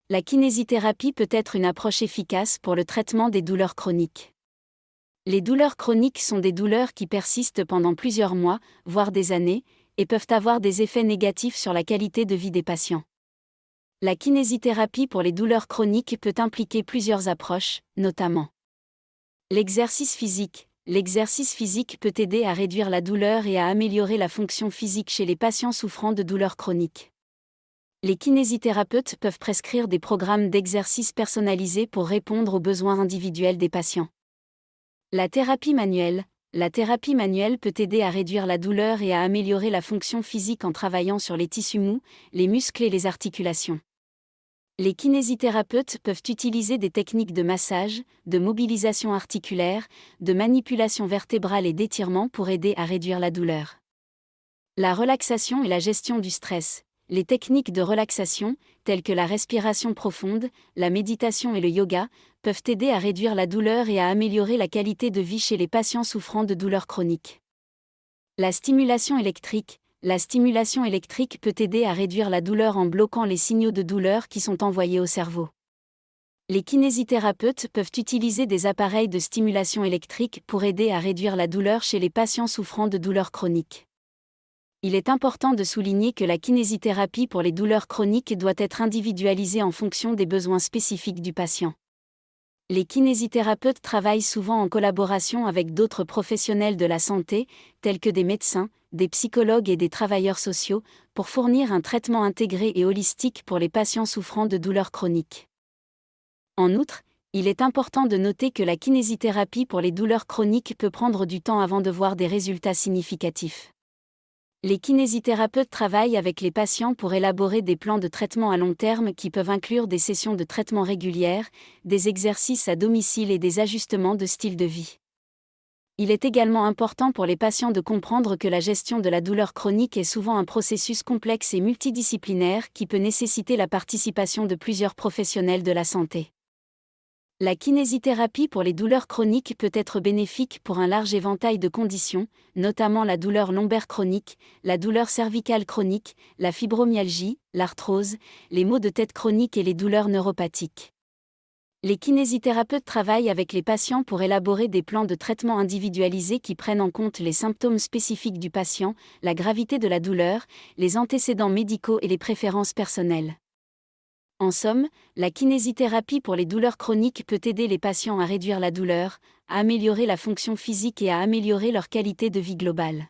La kinésithérapie peut être une approche efficace pour le traitement des douleurs chroniques. Les douleurs chroniques sont des douleurs qui persistent pendant plusieurs mois, voire des années, et peuvent avoir des effets négatifs sur la qualité de vie des patients. La kinésithérapie pour les douleurs chroniques peut impliquer plusieurs approches, notamment l'exercice physique. L'exercice physique peut aider à réduire la douleur et à améliorer la fonction physique chez les patients souffrant de douleurs chroniques. Les kinésithérapeutes peuvent prescrire des programmes d'exercice personnalisés pour répondre aux besoins individuels des patients. La thérapie manuelle. La thérapie manuelle peut aider à réduire la douleur et à améliorer la fonction physique en travaillant sur les tissus mous, les muscles et les articulations. Les kinésithérapeutes peuvent utiliser des techniques de massage, de mobilisation articulaire, de manipulation vertébrale et d'étirement pour aider à réduire la douleur. La relaxation et la gestion du stress. Les techniques de relaxation, telles que la respiration profonde, la méditation et le yoga, peuvent aider à réduire la douleur et à améliorer la qualité de vie chez les patients souffrant de douleurs chroniques. La stimulation électrique. La stimulation électrique peut aider à réduire la douleur en bloquant les signaux de douleur qui sont envoyés au cerveau. Les kinésithérapeutes peuvent utiliser des appareils de stimulation électrique pour aider à réduire la douleur chez les patients souffrant de douleurs chroniques. Il est important de souligner que la kinésithérapie pour les douleurs chroniques doit être individualisée en fonction des besoins spécifiques du patient. Les kinésithérapeutes travaillent souvent en collaboration avec d'autres professionnels de la santé, tels que des médecins, des psychologues et des travailleurs sociaux, pour fournir un traitement intégré et holistique pour les patients souffrant de douleurs chroniques. En outre, il est important de noter que la kinésithérapie pour les douleurs chroniques peut prendre du temps avant de voir des résultats significatifs. Les kinésithérapeutes travaillent avec les patients pour élaborer des plans de traitement à long terme qui peuvent inclure des sessions de traitement régulières, des exercices à domicile et des ajustements de style de vie. Il est également important pour les patients de comprendre que la gestion de la douleur chronique est souvent un processus complexe et multidisciplinaire qui peut nécessiter la participation de plusieurs professionnels de la santé. La kinésithérapie pour les douleurs chroniques peut être bénéfique pour un large éventail de conditions, notamment la douleur lombaire chronique, la douleur cervicale chronique, la fibromyalgie, l'arthrose, les maux de tête chroniques et les douleurs neuropathiques. Les kinésithérapeutes travaillent avec les patients pour élaborer des plans de traitement individualisés qui prennent en compte les symptômes spécifiques du patient, la gravité de la douleur, les antécédents médicaux et les préférences personnelles. En somme, la kinésithérapie pour les douleurs chroniques peut aider les patients à réduire la douleur, à améliorer la fonction physique et à améliorer leur qualité de vie globale.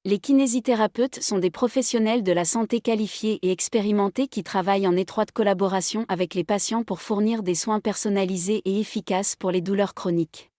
Les kinésithérapeutes sont des professionnels de la santé qualifiés et expérimentés qui travaillent en étroite collaboration avec les patients pour fournir des soins personnalisés et efficaces pour les douleurs chroniques.